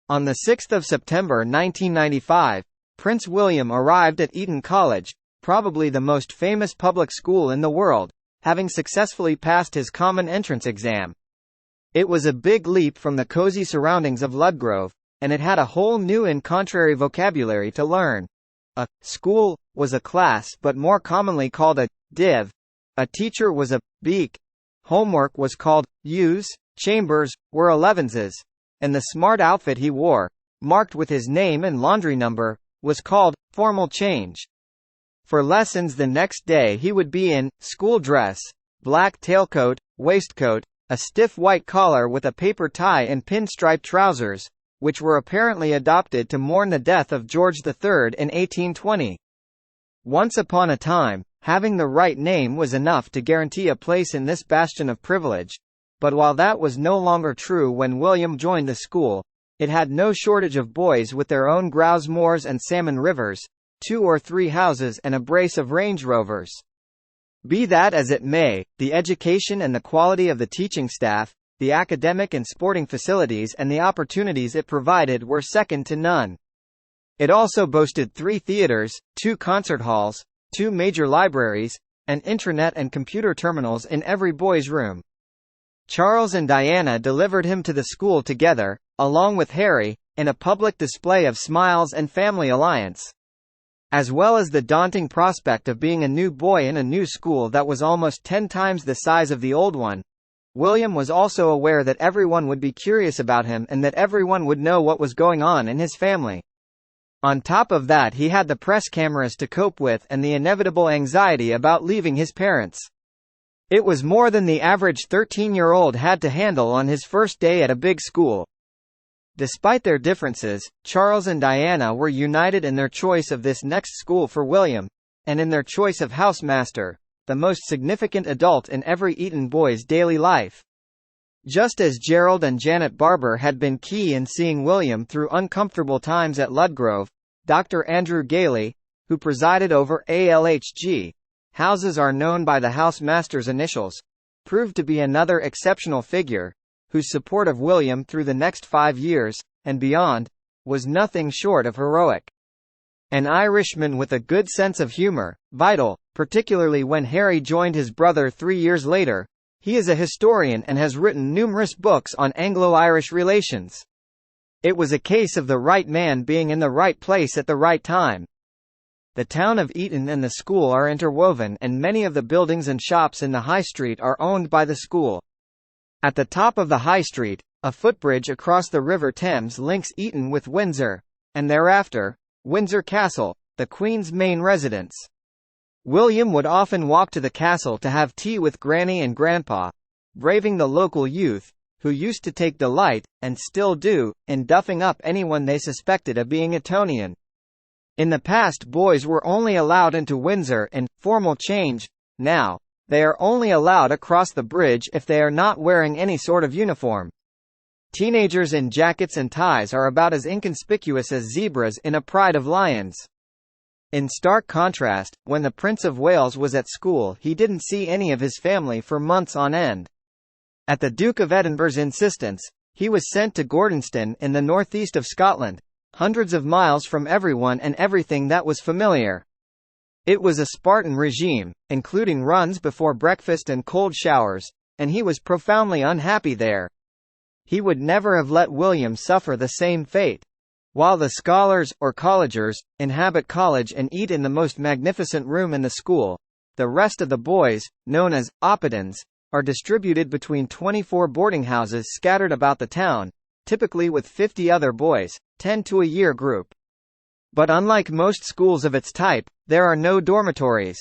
On 6 September 1995, Prince William arrived at Eton College, probably the most famous public school in the world, having successfully passed his common entrance exam. It was a big leap from the cozy surroundings of Ludgrove, and it had a whole new and contrary vocabulary to learn. A school was a class, but more commonly called a div. A teacher was a beak. Homework was called U's. Chambers were 11s, and the smart outfit he wore, marked with his name and laundry number, was called formal change. For lessons the next day he would be in school dress, black tailcoat, waistcoat, a stiff white collar with a paper tie and pinstripe trousers, which were apparently adopted to mourn the death of George III in 1820. Once upon a time, having the right name was enough to guarantee a place in this bastion of privilege. But while that was no longer true when William joined the school, it had no shortage of boys with their own grouse moors and salmon rivers, 2 or 3 houses and a brace of Range Rovers. Be that as it may, the education and the quality of the teaching staff, the academic and sporting facilities and the opportunities it provided were second to none. It also boasted 3 theaters, 2 concert halls, 2 major libraries, and intranet and computer terminals in every boy's room. Charles and Diana delivered him to the school together, along with Harry, in a public display of smiles and family alliance. As well as the daunting prospect of being a new boy in a new school that was almost 10 times the size of the old one, William was also aware that everyone would be curious about him and that everyone would know what was going on in his family. On top of that, he had the press cameras to cope with and the inevitable anxiety about leaving his parents. It was more than the average 13-year-old had to handle on his first day at a big school. Despite their differences, Charles and Diana were united in their choice of this next school for William, and in their choice of housemaster, the most significant adult in every Eton boy's daily life. Just as Gerald and Janet Barber had been key in seeing William through uncomfortable times at Ludgrove, Dr. Andrew Gailey, who presided over ALHG, houses are known by the housemaster's initials, proved to be another exceptional figure, whose support of William through the next 5 years, and beyond, was nothing short of heroic. An Irishman with a good sense of humor, vital, particularly when Harry joined his brother 3 years later, he is a historian and has written numerous books on Anglo-Irish relations. It was a case of the right man being in the right place at the right time. The town of Eton and the school are interwoven, and many of the buildings and shops in the high street are owned by the school. At the top of the high street, a footbridge across the River Thames links Eton with Windsor, and thereafter, Windsor Castle, the Queen's main residence. William would often walk to the castle to have tea with Granny and Grandpa, braving the local youth, who used to take delight, and still do, in duffing up anyone they suspected of being Etonian. In the past, boys were only allowed into Windsor in formal change. Now, they are only allowed across the bridge if they are not wearing any sort of uniform. Teenagers in jackets and ties are about as inconspicuous as zebras in a pride of lions. In stark contrast, when the Prince of Wales was at school, he didn't see any of his family for months on end. At the Duke of Edinburgh's insistence, he was sent to Gordonston in the northeast of Scotland, hundreds of miles from everyone and everything that was familiar. It was a Spartan regime, including runs before breakfast and cold showers, and he was profoundly unhappy there. He would never have let William suffer the same fate. While the scholars, or collegers, inhabit college and eat in the most magnificent room in the school, the rest of the boys, known as oppidans, are distributed between 24 boarding houses scattered about the town, typically with 50 other boys, 10 to a year group. But unlike most schools of its type, there are no dormitories.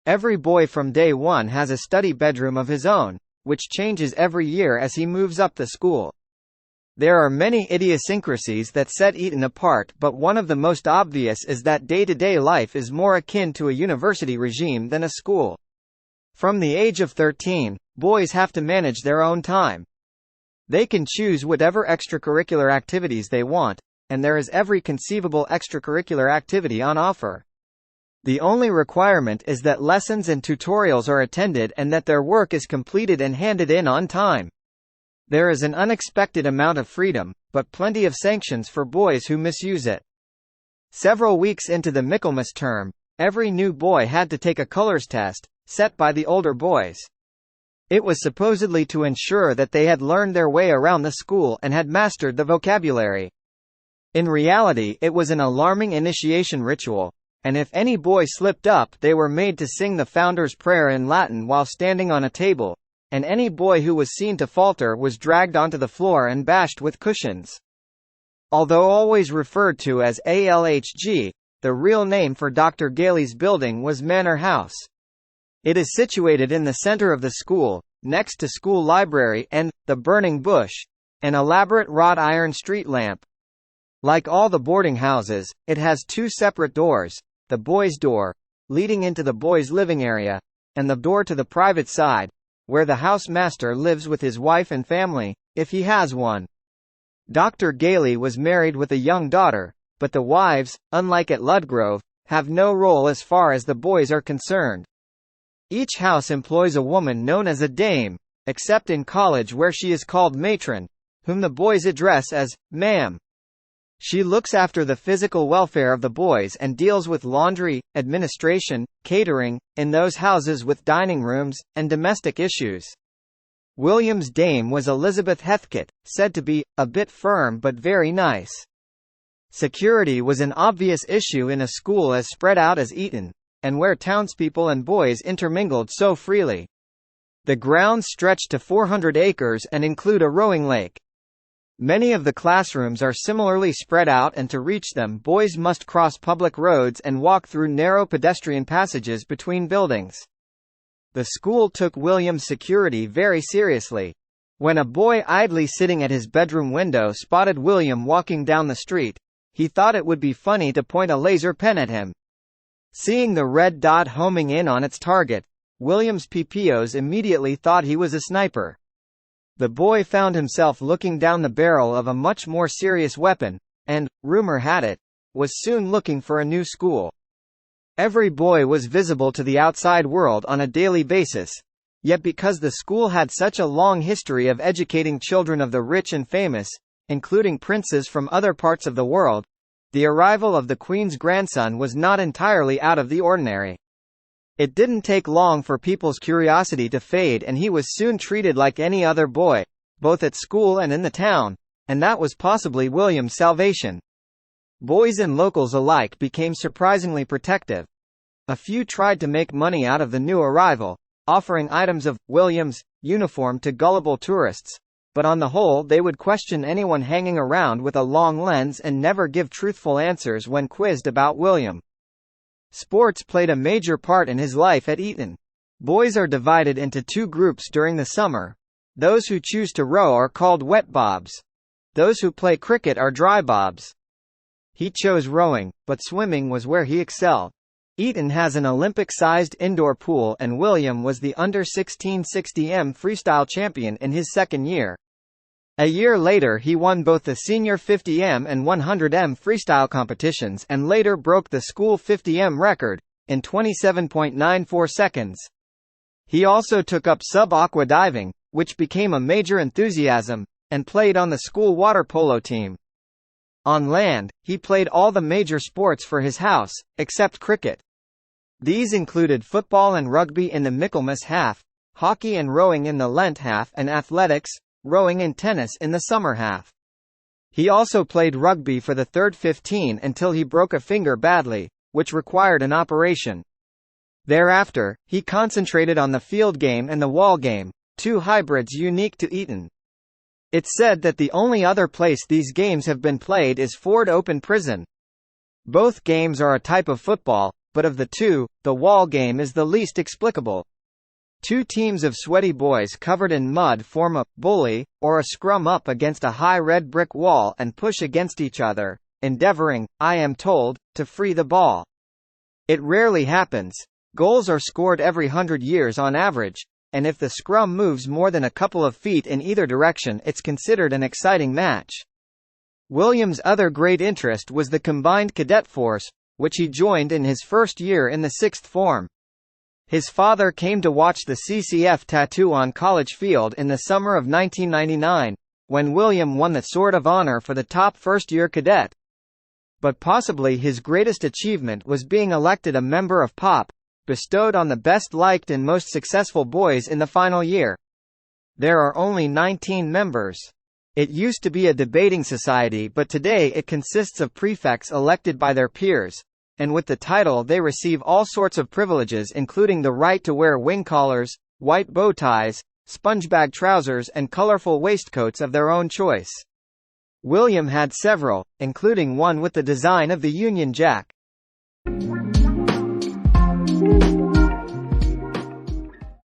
Every boy from day one has a study bedroom of his own, which changes every year as he moves up the school. There are many idiosyncrasies that set Eton apart, but one of the most obvious is that day-to-day life is more akin to a university regime than a school. From the age of 13, boys have to manage their own time. They can choose whatever extracurricular activities they want, and there is every conceivable extracurricular activity on offer. The only requirement is that lessons and tutorials are attended and that their work is completed and handed in on time. There is an unexpected amount of freedom, but plenty of sanctions for boys who misuse it. Several weeks into the Michaelmas term, every new boy had to take a colours test, set by the older boys. It was supposedly to ensure that they had learned their way around the school and had mastered the vocabulary. In reality, it was an alarming initiation ritual, and if any boy slipped up, they were made to sing the Founder's Prayer in Latin while standing on a table, and any boy who was seen to falter was dragged onto the floor and bashed with cushions. Although always referred to as ALHG, the real name for Dr. Gailey's building was Manor House. It is situated in the center of the school, next to school library and the burning bush, an elaborate wrought iron street lamp. Like all the boarding houses, it has two separate doors, the boys' door, leading into the boys' living area, and the door to the private side, where the housemaster lives with his wife and family, if he has one. Dr. Gailey was married with a young daughter, but the wives, unlike at Ludgrove, have no role as far as the boys are concerned. Each house employs a woman known as a dame, except in college where she is called matron, whom the boys address as ma'am. She looks after the physical welfare of the boys and deals with laundry, administration, catering, in those houses with dining rooms, and domestic issues. William's dame was Elizabeth Heathcote, said to be a bit firm but very nice. Security was an obvious issue in a school as spread out as Eton, and where townspeople and boys intermingled so freely. The grounds stretch to 400 acres and include a rowing lake. Many of the classrooms are similarly spread out, and to reach them boys must cross public roads and walk through narrow pedestrian passages between buildings. The school took William's security very seriously. When a boy idly sitting at his bedroom window spotted William walking down the street, he thought it would be funny to point a laser pen at him. Seeing the red dot homing in on its target, William's PPOs immediately thought he was a sniper. The boy found himself looking down the barrel of a much more serious weapon, and, rumor had it, was soon looking for a new school. Every boy was visible to the outside world on a daily basis, yet because the school had such a long history of educating children of the rich and famous, including princes from other parts of the world, the arrival of the Queen's grandson was not entirely out of the ordinary. It didn't take long for people's curiosity to fade, and he was soon treated like any other boy, both at school and in the town, and that was possibly William's salvation. Boys and locals alike became surprisingly protective. A few tried to make money out of the new arrival, offering items of William's uniform to gullible tourists, but on the whole they would question anyone hanging around with a long lens and never give truthful answers when quizzed about William. Sports played a major part in his life at Eton. Boys are divided into two groups during the summer. Those who choose to row are called wet bobs. Those who play cricket are dry bobs. He chose rowing, but swimming was where he excelled. Eton has an Olympic-sized indoor pool, and William was the under-16 60m freestyle champion in his second year. A year later he won both the senior 50m and 100m freestyle competitions and later broke the school 50m record, in 27.94 seconds. He also took up sub-aqua diving, which became a major enthusiasm, and played on the school water polo team. On land, he played all the major sports for his house, except cricket. These included football and rugby in the Michaelmas half, hockey and rowing in the Lent half, and athletics, rowing and tennis in the summer half. He also played rugby for the third 15 until he broke a finger badly, which required an operation. Thereafter, he concentrated on the field game and the wall game, two hybrids unique to Eton. It's said that the only other place these games have been played is Ford Open Prison. Both games are a type of football, but of the two, the wall game is the least explicable. Two teams of sweaty boys covered in mud form a bully, or a scrum up against a high red brick wall and push against each other, endeavoring, I am told, to free the ball. It rarely happens. Goals are scored every 100 years on average, and if the scrum moves more than a couple of feet in either direction, it's considered an exciting match. William's other great interest was the combined cadet force, which he joined in his first year in the sixth form. His father came to watch the CCF tattoo on College Field in the summer of 1999, when William won the Sword of Honor for the top first-year cadet. But possibly his greatest achievement was being elected a member of POP, bestowed on the best-liked and most successful boys in the final year. There are only 19 members. It used to be a debating society, but today it consists of prefects elected by their peers, and with the title they receive all sorts of privileges, including the right to wear wing collars, white bow ties, spongebag trousers and colorful waistcoats of their own choice. William had several, including one with the design of the Union Jack.